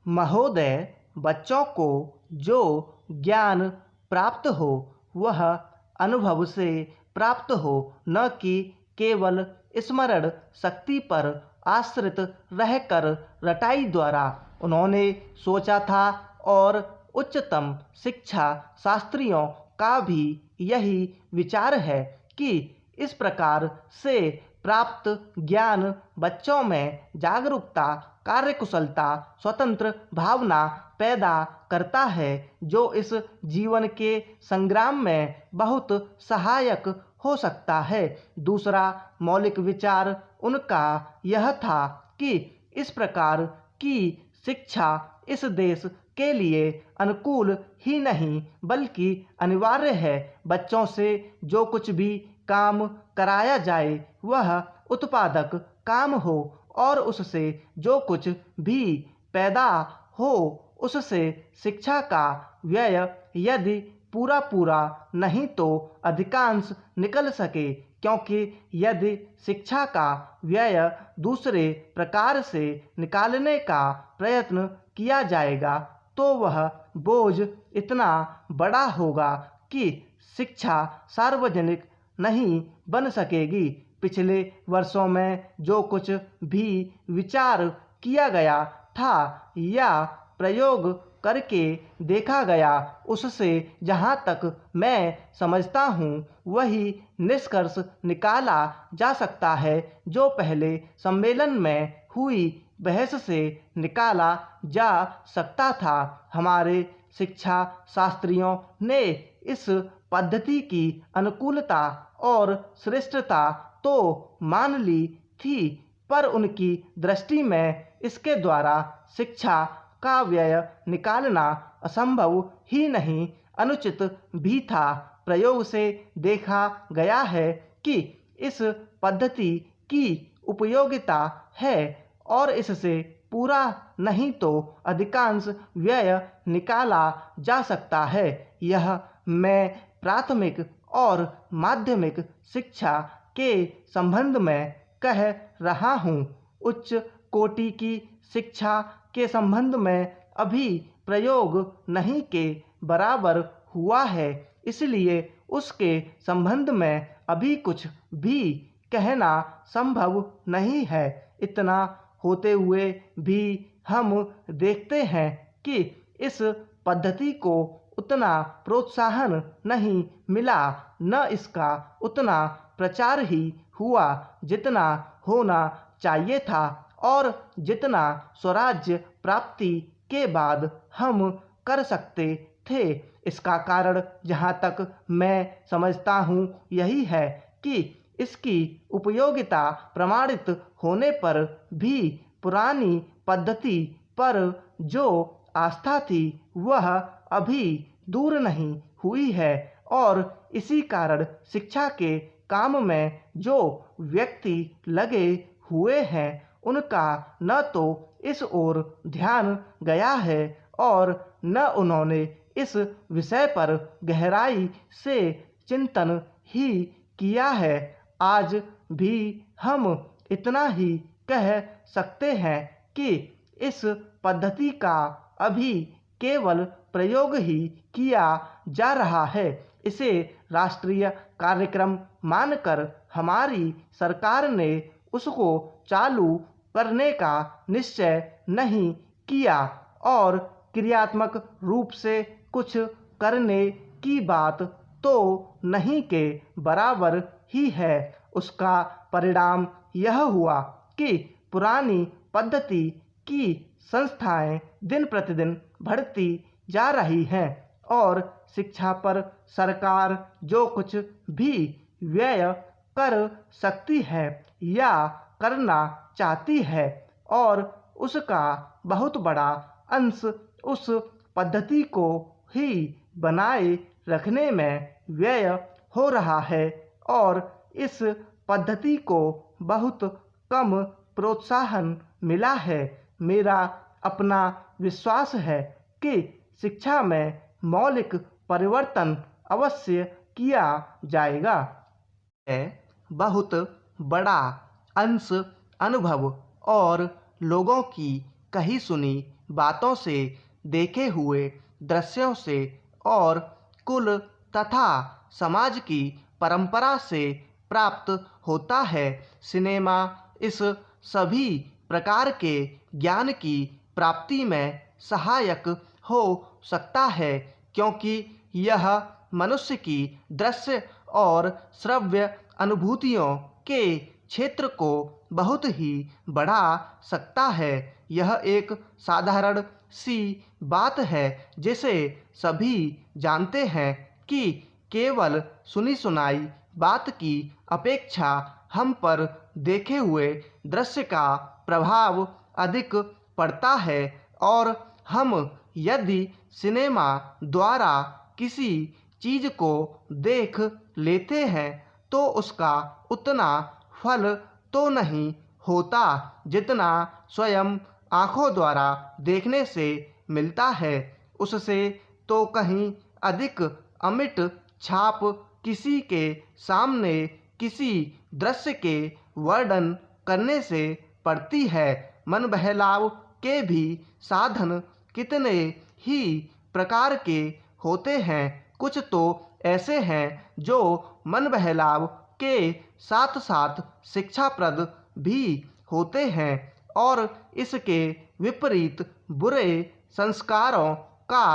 महोदय, बच्चों को जो ज्ञान प्राप्त हो वह अनुभव से प्राप्त हो, न कि केवल स्मरण शक्ति पर आश्रित रहकर रटाई द्वारा। उन्होंने सोचा था और उच्चतम शिक्षा शास्त्रियों का भी यही विचार है कि इस प्रकार से प्राप्त ज्ञान बच्चों में जागरूकता, कार्यकुशलता, स्वतंत्र भावना पैदा करता है, जो इस जीवन के संग्राम में बहुत सहायक हो सकता है। दूसरा मौलिक विचार उनका यह था कि इस प्रकार की शिक्षा इस देश के लिए अनुकूल ही नहीं बल्कि अनिवार्य है। बच्चों से जो कुछ भी काम कराया जाए वह उत्पादक काम हो और उससे जो कुछ भी पैदा हो उससे शिक्षा का व्यय यदि पूरा नहीं तो अधिकांश निकल सके, क्योंकि यदि शिक्षा का व्यय दूसरे प्रकार से निकालने का प्रयत्न किया जाएगा तो वह बोझ इतना बड़ा होगा कि शिक्षा सार्वजनिक नहीं बन सकेगी। पिछले वर्षों में जो कुछ भी विचार किया गया था या प्रयोग करके देखा गया, उससे जहाँ तक मैं समझता हूँ वही निष्कर्ष निकाला जा सकता है जो पहले सम्मेलन में हुई बहस से निकाला जा सकता था। हमारे शिक्षा शास्त्रियों ने इस पद्धति की अनुकूलता और श्रेष्ठता तो मान ली थी, पर उनकी दृष्टि में इसके द्वारा शिक्षा का व्यय निकालना असंभव ही नहीं, अनुचित भी था। प्रयोग से देखा गया है कि इस पद्धति की उपयोगिता है और इससे पूरा नहीं तो अधिकांश व्यय निकाला जा सकता है। यह मैं प्राथमिक और माध्यमिक शिक्षा के संबंध में कह रहा हूँ। उच्च कोटि की शिक्षा के संबंध में अभी प्रयोग नहीं के बराबर हुआ है, इसलिए उसके संबंध में अभी कुछ भी कहना संभव नहीं है। इतना होते हुए भी हम देखते हैं कि इस पद्धति को उतना प्रोत्साहन नहीं मिला, न इसका उतना प्रचार ही हुआ जितना होना चाहिए था और जितना स्वराज्य प्राप्ति के बाद हम कर सकते थे। इसका कारण जहाँ तक मैं समझता हूँ यही है कि इसकी उपयोगिता प्रमाणित होने पर भी पुरानी पद्धति पर जो आस्था थी वह अभी दूर नहीं हुई है और इसी कारण शिक्षा के काम में जो व्यक्ति लगे हुए हैं उनका न तो इस ओर ध्यान गया है और न उन्होंने इस विषय पर गहराई से चिंतन ही किया है। आज भी हम इतना ही कह सकते हैं कि इस पद्धति का अभी केवल प्रयोग ही किया जा रहा है। इसे राष्ट्रीय कार्यक्रम मानकर हमारी सरकार ने उसको चालू करने का निश्चय नहीं किया और क्रियात्मक रूप से कुछ करने की बात तो नहीं के बराबर ही है। उसका परिणाम यह हुआ कि पुरानी पद्धति की संस्थाएं दिन प्रतिदिन बढ़ती जा रही हैं और शिक्षा पर सरकार जो कुछ भी व्यय कर सकती है या करना चाहती है और उसका बहुत बड़ा अंश उस पद्धति को ही बनाए रखने में व्यय हो रहा है और इस पद्धति को बहुत कम प्रोत्साहन मिला है। मेरा अपना विश्वास है कि शिक्षा में मौलिक परिवर्तन अवश्य किया जाएगा। बहुत बड़ा अंश अनुभव और लोगों की कही सुनी बातों से, देखे हुए दृश्यों से और कुल तथा समाज की परंपरा से प्राप्त होता है। सिनेमा इस सभी प्रकार के ज्ञान की प्राप्ति में सहायक हो सकता है, क्योंकि यह मनुष्य की दृश्य और श्रव्य अनुभूतियों के क्षेत्र को बहुत ही बढ़ा सकता है। यह एक साधारण सी बात है जिसे सभी जानते हैं कि केवल सुनी सुनाई बात की अपेक्षा हम पर देखे हुए दृश्य का प्रभाव अधिक पड़ता है, और हम यदि सिनेमा द्वारा किसी चीज़ को देख लेते हैं तो उसका उतना फल तो नहीं होता जितना स्वयं आँखों द्वारा देखने से मिलता है। उससे तो कहीं अधिक अमिट छाप किसी के सामने किसी दृश्य के वर्णन करने से पड़ती है। मन बहलाव के भी साधन कितने ही प्रकार के होते हैं। कुछ तो ऐसे हैं जो मन बहलाव के साथ साथ शिक्षाप्रद भी होते हैं और इसके विपरीत बुरे संस्कारों का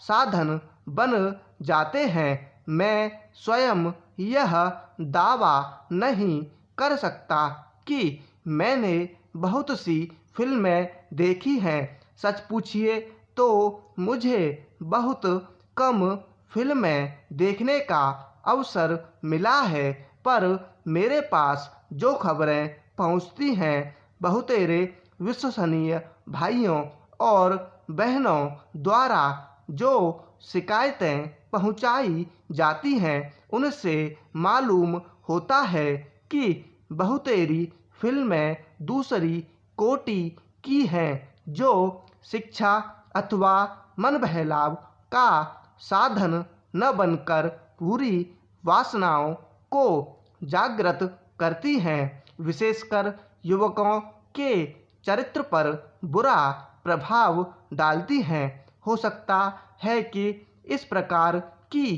साधन बन जाते हैं। मैं स्वयं यह दावा नहीं कर सकता कि मैंने बहुत सी फिल्में देखी हैं। सच पूछिए तो मुझे बहुत कम फिल्में देखने का अवसर मिला है, पर मेरे पास जो खबरें पहुंचती हैं बहुतेरे विश्वसनीय भाइयों और बहनों द्वारा जो शिकायतें पहुंचाई जाती हैं उनसे मालूम होता है कि बहुतेरी फिल्में दूसरी कोटि की हैं जो शिक्षा अथवा मन बहलाव का साधन न बनकर बुरी वासनाओं को जागृत करती हैं। विशेषकर युवकों के चरित्र पर बुरा प्रभाव डालती हैं। हो सकता है कि इस प्रकार की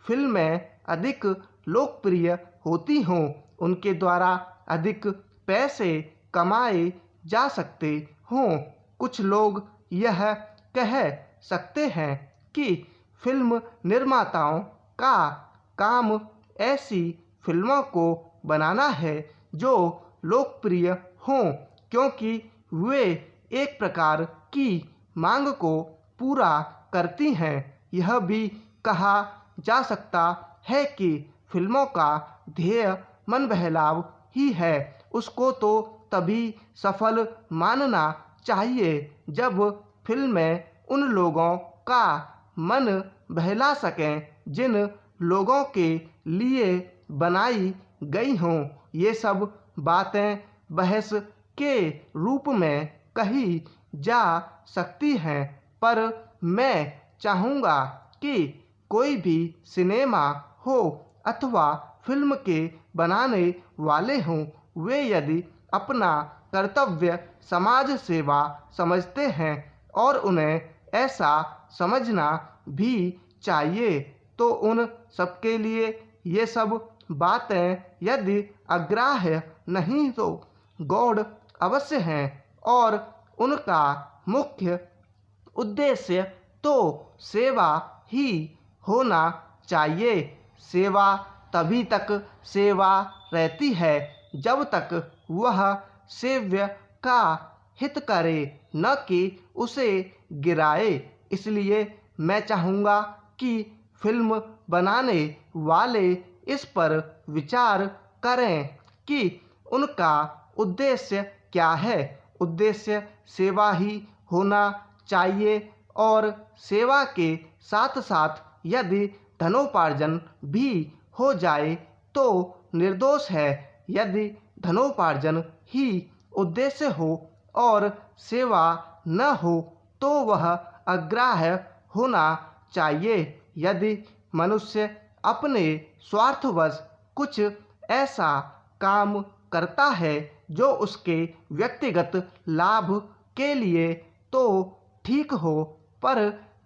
फिल्में अधिक लोकप्रिय होती हों, उनके द्वारा अधिक पैसे कमाए जा सकते हों। कुछ लोग यह कह सकते हैं कि फिल्म निर्माताओं का काम ऐसी फिल्मों को बनाना है जो लोकप्रिय हों, क्योंकि वे एक प्रकार की मांग को पूरा करती हैं। यह भी कहा जा सकता है कि फिल्मों का ध्येय मन बहलाव ही है। उसको तो तभी सफल मानना चाहिए जब फिल्में उन लोगों का मन बहला सकें जिन लोगों के लिए बनाई गई हों। ये सब बातें बहस के रूप में कही जा सकती हैं, पर मैं चाहूँगा कि कोई भी सिनेमा हो अथवा फिल्म के बनाने वाले हों, वे यदि अपना कर्तव्य समाज सेवा समझते हैं और उन्हें ऐसा समझना भी चाहिए, तो उन सबके लिए ये सब बातें यदि अग्राह्य नहीं तो गौण अवश्य हैं, और उनका मुख्य उद्देश्य तो सेवा ही होना चाहिए। सेवा तभी तक सेवा रहती है जब तक वह सेव्य का हित करे, न कि उसे गिराए। इसलिए मैं चाहूँगा कि फिल्म बनाने वाले इस पर विचार करें कि उनका उद्देश्य क्या है। उद्देश्य सेवा ही होना चाहिए, और सेवा के साथ साथ यदि धनोपार्जन भी हो जाए तो निर्दोष है। यदि धनोपार्जन ही उद्देश्य हो और सेवा न हो तो वह अग्राह्य होना चाहिए। यदि मनुष्य अपने स्वार्थवश कुछ ऐसा काम करता है जो उसके व्यक्तिगत लाभ के लिए, तो ठीक हो, पर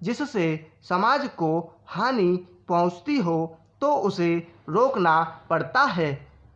जिससे समाज को हानि पहुंचती हो तो उसे रोकना पड़ता है।